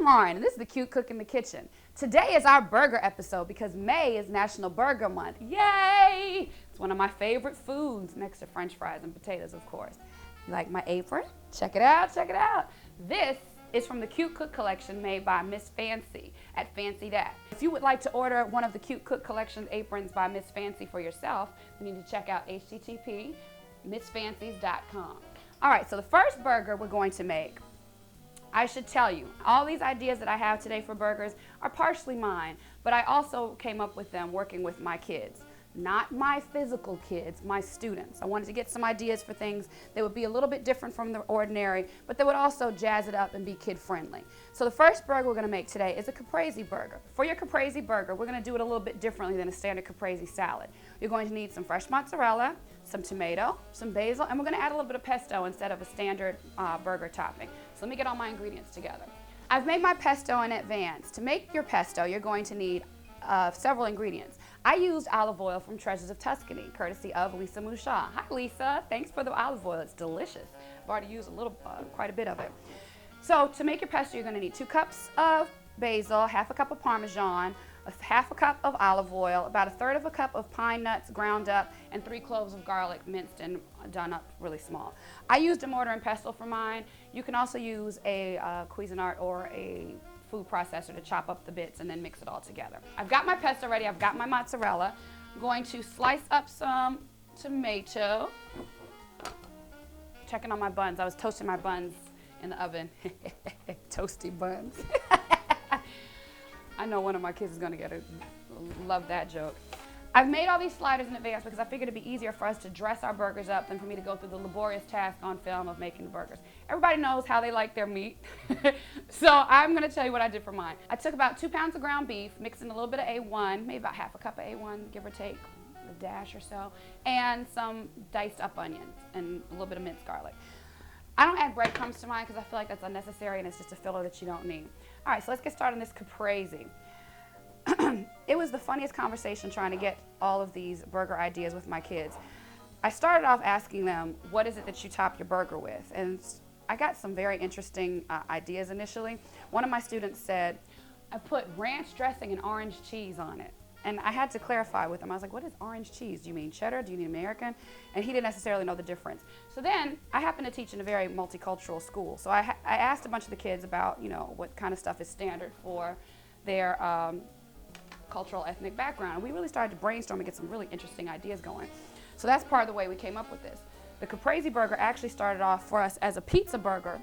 Lauren, and this is the Cute Cook in the Kitchen. Today is our burger episode because May is National Burger Month. Yay! It's one of my favorite foods, next to French fries and potatoes, of course. You like my apron? Check it out, check it out. This is from the Cute Cook collection made by Miss Fancy at Fancy That. If you would like to order one of the Cute Cook collection aprons by Miss Fancy for yourself, you need to check out http://missfancies.com. All right, so the first burger we're going to make, I should tell you, all these ideas that I have today for burgers are partially mine, but I also came up with them working with my kids. Not my physical kids, my students. I wanted to get some ideas for things that would be a little bit different from the ordinary, but that would also jazz it up and be kid-friendly. So the first burger we're going to make today is a caprese burger. For your caprese burger, we're going to do it a little bit differently than a standard caprese salad. You're going to need some fresh mozzarella, some tomato, some basil, and we're going to add a little bit of pesto instead of a standard burger topping. So let me get all my ingredients together. I've made my pesto in advance. To make your pesto, you're going to need several ingredients. I used olive oil from Treasures of Tuscany, courtesy of Lisa Musha. Hi Lisa, thanks for the olive oil, it's delicious. I've already used quite a bit of it. So to make your pesto, you're gonna need 2 cups of basil, half a cup of Parmesan, half a cup of olive oil, about 1/3 of a cup of pine nuts ground up, and 3 cloves of garlic minced and done up really small. I used a mortar and pestle for mine. You can also use a Cuisinart or a food processor to chop up the bits and then mix it all together. I've got my pesto ready, I've got my mozzarella. I'm going to slice up some tomato. Checking on my buns, I was toasting my buns in the oven. Toasty buns. I know one of my kids is gonna love that joke. I've made all these sliders in advance because I figured it'd be easier for us to dress our burgers up than for me to go through the laborious task on film of making the burgers. Everybody knows how they like their meat. So I'm gonna tell you what I did for mine. I took about 2 pounds of ground beef, mixed in a little bit of A1, maybe about half a cup of A1, give or take, a dash or so, and some diced up onions and a little bit of minced garlic. I don't add breadcrumbs to mine because I feel like that's unnecessary and it's just a filler that you don't need. All right, so let's get started on this caprese. It was the funniest conversation trying to get all of these burger ideas with my kids. I started off asking them, what is it that you top your burger with? And I got some very interesting ideas initially. One of my students said, I put ranch dressing and orange cheese on it. And I had to clarify with him. I was like, what is orange cheese? Do you mean cheddar? Do you mean American? And he didn't necessarily know the difference. So then I happen to teach in a very multicultural school. So I asked a bunch of the kids about, what kind of stuff is standard for their cultural ethnic background. And we really started to brainstorm and get some really interesting ideas going. So that's part of the way we came up with this. The caprese burger actually started off for us as a pizza burger,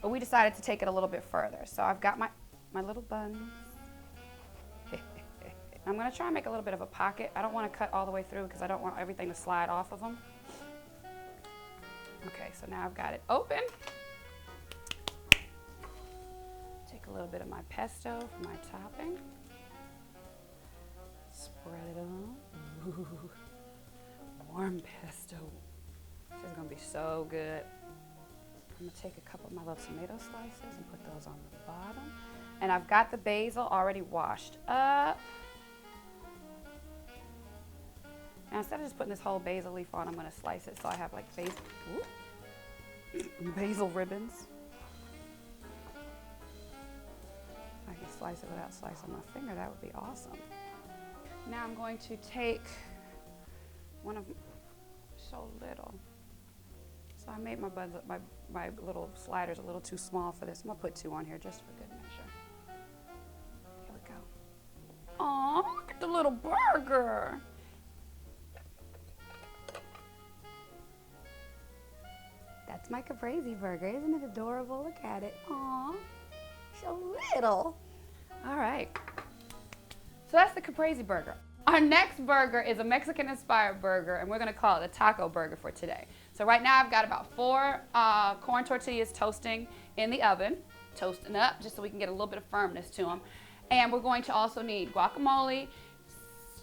but we decided to take it a little bit further. So I've got my little buns. I'm gonna try and make a little bit of a pocket. I don't wanna cut all the way through because I don't want everything to slide off of them. Okay, so now I've got it open. Take a little bit of my pesto for my topping. Spread it on. Ooh, warm pesto. This is gonna be so good. I'm gonna take a couple of my little tomato slices and put those on the bottom. And I've got the basil already washed up. Now instead of just putting this whole basil leaf on, I'm gonna slice it so I have like basil ribbons. If I can slice it without slicing my finger, that would be awesome. Now I'm going to take one of, so little. So I made my buns, my little sliders a little too small for this. I'm gonna put 2 on here just for good measure. Here we go. Aw, look at the little burger. That's my caprese burger. Isn't it adorable? Look at it. Aw, so little. All right. So that's the caprese burger. Our next burger is a Mexican-inspired burger, and we're gonna call it a taco burger for today. So right now I've got about 4 corn tortillas toasting in the oven, toasting up just so we can get a little bit of firmness to them. And we're going to also need guacamole,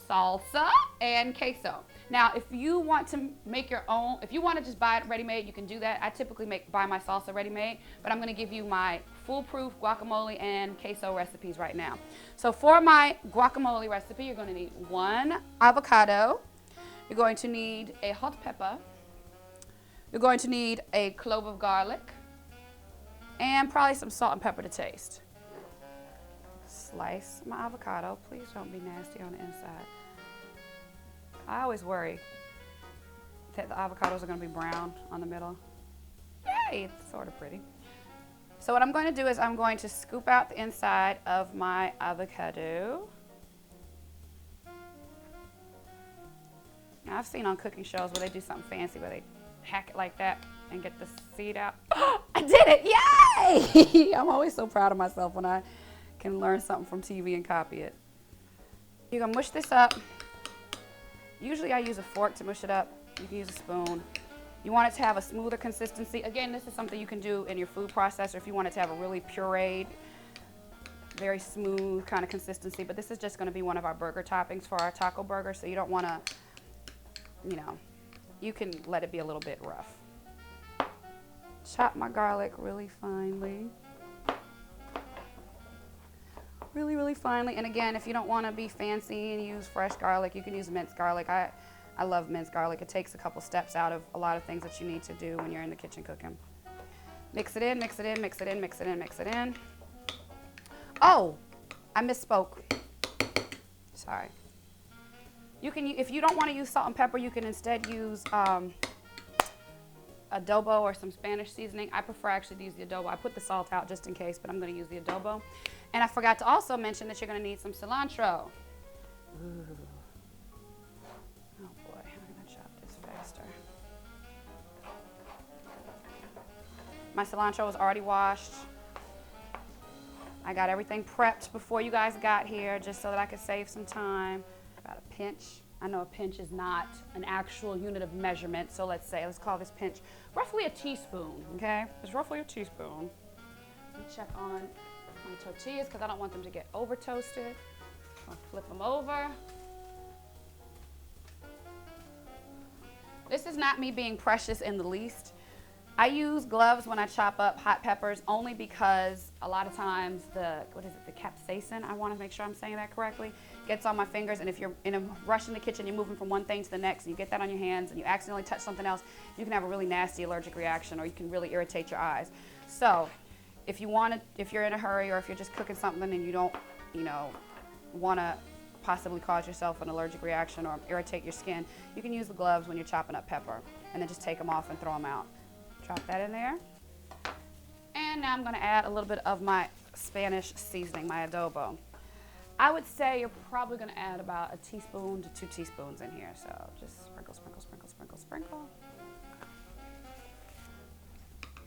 salsa, and queso. Now, if you want to make your own, if you want to just buy it ready-made, you can do that. I typically buy my salsa ready-made, but I'm going to give you my foolproof guacamole and queso recipes right now. So for my guacamole recipe, you're going to need 1 avocado. You're going to need a hot pepper. You're going to need a clove of garlic and probably some salt and pepper to taste. slice my avocado. Please don't be nasty on the inside. I always worry that the avocados are going to be brown on the middle. Yay, it's sort of pretty. So what I'm going to do is I'm going to scoop out the inside of my avocado. Now, I've seen on cooking shows where they do something fancy where they hack it like that and get the seed out. I did it! Yay! I'm always so proud of myself when I can learn something from TV and copy it. You're going to mush this up. Usually I use a fork to mush it up. You can use a spoon. You want it to have a smoother consistency. Again, this is something you can do in your food processor if you want it to have a really pureed, very smooth kind of consistency. But this is just going to be one of our burger toppings for our taco burger, so you don't want to, you know, you can let it be a little bit rough. Chop my garlic really finely. Really, really finely. And again, if you don't want to be fancy and use fresh garlic, you can use minced garlic. I love minced garlic. It takes a couple steps out of a lot of things that you need to do when you're in the kitchen cooking. Mix it in, mix it in, mix it in, mix it in, mix it in. Oh, I misspoke. Sorry. You can, if you don't want to use salt and pepper, you can instead use adobo or some Spanish seasoning. I prefer actually to use the adobo. I put the salt out just in case, but I'm going to use the adobo. And I forgot to also mention that you're going to need some cilantro. Ooh. Oh boy, I'm going to chop this faster. My cilantro was already washed. I got everything prepped before you guys got here just so that I could save some time. About a pinch. I know a pinch is not an actual unit of measurement, so let's call this pinch roughly a teaspoon, okay? It's roughly a teaspoon. Let me check on my tortillas because I don't want them to get over toasted. I'll flip them over. This is not me being precious in the least. I use gloves when I chop up hot peppers only because a lot of times the capsaicin, I want to make sure I'm saying that correctly, gets on my fingers, and if you're in a rush in the kitchen, you're moving from one thing to the next, and you get that on your hands, and you accidentally touch something else, you can have a really nasty allergic reaction, or you can really irritate your eyes. So, if you're in a hurry, or if you're just cooking something and you don't, want to possibly cause yourself an allergic reaction or irritate your skin, you can use the gloves when you're chopping up pepper, and then just take them off and throw them out. Drop that in there. And now I'm going to add a little bit of my Spanish seasoning, my adobo. I would say you're probably going to add about a teaspoon to 2 teaspoons in here. So just sprinkle, sprinkle, sprinkle, sprinkle, sprinkle.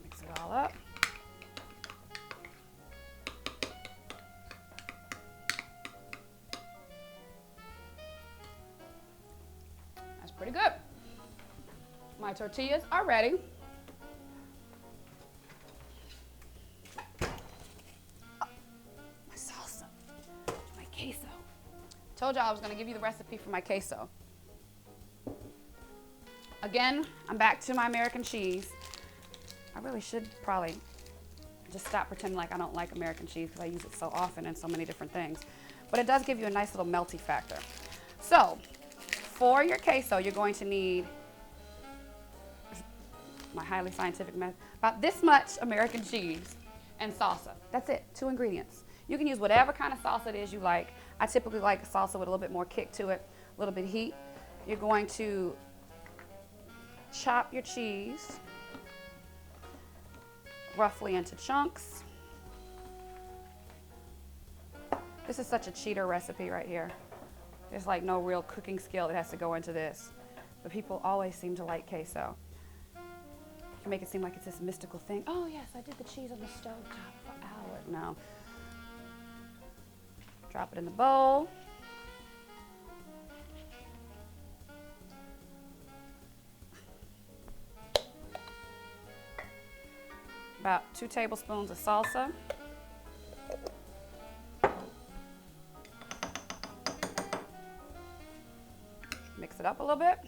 Mix it all up. That's pretty good. My tortillas are ready. Queso. Told y'all I was going to give you the recipe for my queso. Again, I'm back to my American cheese. I really should probably just stop pretending like I don't like American cheese because I use it so often in so many different things. But it does give you a nice little melty factor. So, for your queso, you're going to need, my highly scientific method, about this much American cheese and salsa. That's it, 2 ingredients. You can use whatever kind of salsa it is you like. I typically like a salsa with a little bit more kick to it, a little bit of heat. You're going to chop your cheese roughly into chunks. This is such a cheater recipe right here. There's like no real cooking skill that has to go into this. But people always seem to like queso. You make it seem like it's this mystical thing. Oh yes, I did the cheese on the stove top for hours. No. Drop it in the bowl. About 2 tablespoons of salsa. Mix it up a little bit.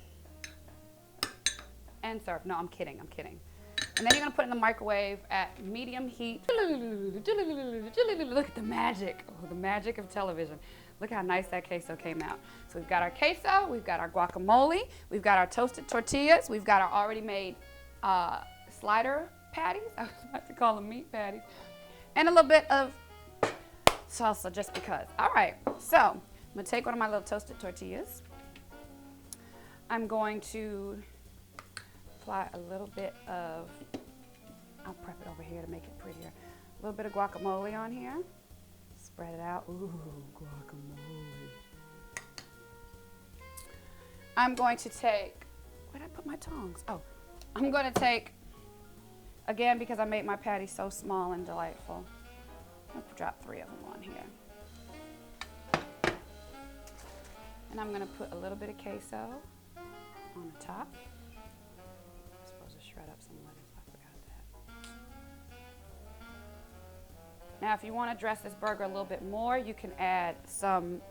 And serve. No, I'm kidding. I'm kidding. And then you're going to put it in the microwave at medium heat. Look at the magic. Oh, the magic of television. Look how nice that queso came out. So we've got our queso, we've got our guacamole, we've got our toasted tortillas, we've got our already made slider patties. I was about to call them meat patties. And a little bit of salsa just because. All right, so I'm gonna take one of my little toasted tortillas. I'm going to apply a little bit of, I'll prep it over here to make it prettier. A little bit of guacamole on here. Spread it out. Ooh, guacamole. I'm going to take, where did I put my tongs? Oh, I'm going to take, again, because I made my patty so small and delightful, I'm going to drop 3 of them on here. And I'm going to put a little bit of queso on the top. I'm supposed to shred up some lettuce. I forgot that. Now, if you want to dress this burger a little bit more, you can add some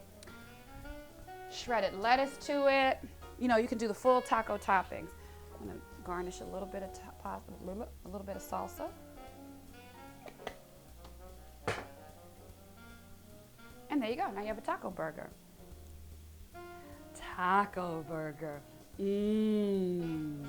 shredded lettuce to it. You know, you can do the full taco toppings. I'm going to garnish a little bit of a little bit of salsa. And there you go. Now you have a taco burger. Taco burger. Mmm.